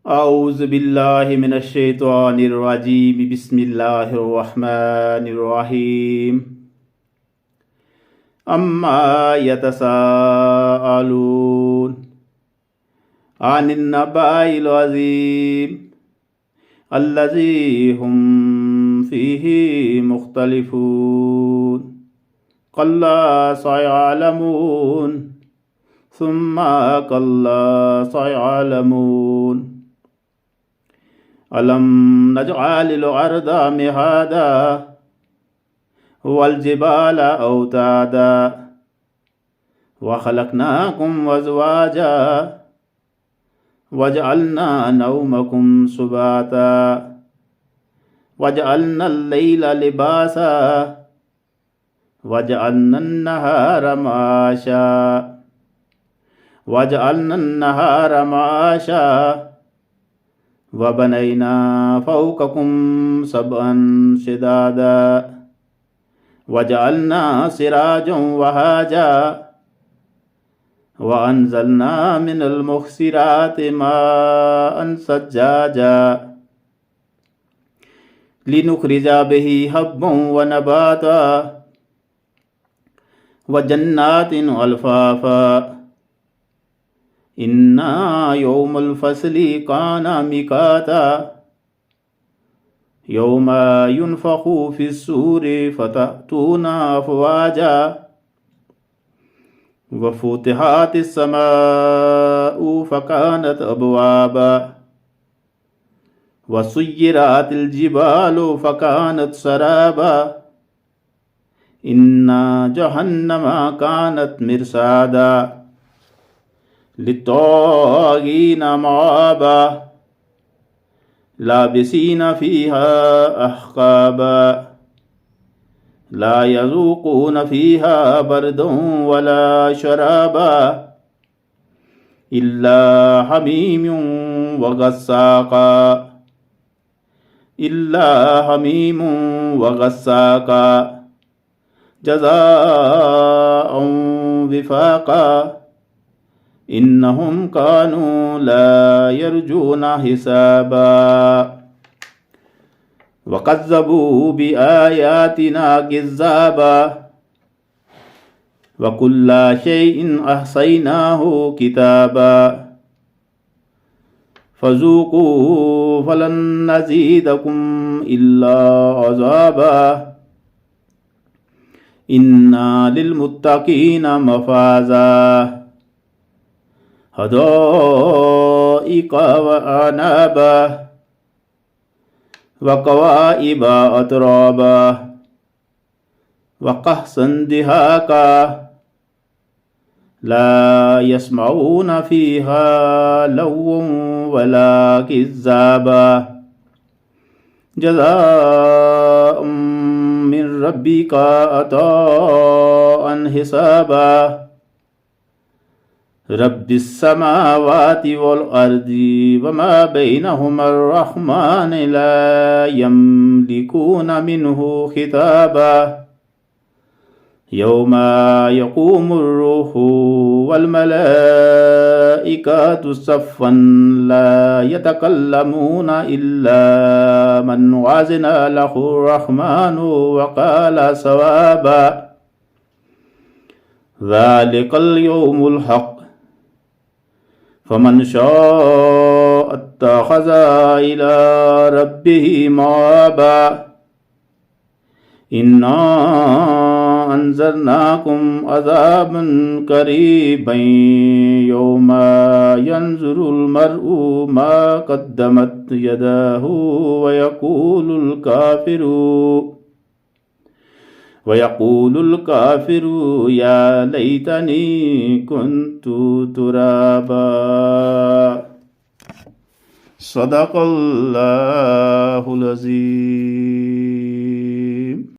أعوذ بالله من الشيطان الرجيم بسم الله الرحمن الرحيم أما يتساءلون عن النبأ العظيم الذي هم فيه مختلفون كلا سيعلمون ثم كلا سيعلمون ألم نجعل الأرض مهادا والجبال أوتادا وخلقناكم أزواجا وجعلنا نومكم سباتا وجعلنا الليل لباسا وجعلنا النهار معاشا وبنينا فوقكم سبعا شدادا وجعلنا سراجا وهاجا وأنزلنا من المعصرات ماء ثجاجا لنخرج به حبا ونباتا وجنات ألفافا إنا يوم الفصل كان ميقاتا يوم ينفخ في الصور فتأتون أفواجا وفتحت السماء فكانت أبوابا وسيرت الجبال فكانت سرابا إن جهنم كانت مرصادا للطاغين مآبا لابسين فيها أحقابا لا يذوقون فيها بردا ولا شرابا إلا حميم وغساقا جزاء وفاقا إنهم كانوا لا يرجون حسابا وكذبوا بآياتنا كذابا وكل شيء أحصيناه كتابا فذوقوا فلن نزيدكم إلا عذابا إن للمتقين مفازا حدائق وأعنابا وكواعب أترابا وكأسا دهاقا لا يسمعون فيها لغوا ولا كذابا جزاء من ربك عطاء حسابا رب السماوات والأرض وما بينهما الرحمن لا يملكون منه خطابا يوم يقوم الروح والملائكة صفا لا يتكلمون إلا من أذن له الرحمن وقال صوابا ذلك اليوم الحق فمن شاء اتخذ إلى ربه مآبا إنا أنذرناكم عذابا قريبا يوم ينظر المرء ما قدمت يداه ويقول الكافر يا ليتني كنت ترابا صدق الله العظيم.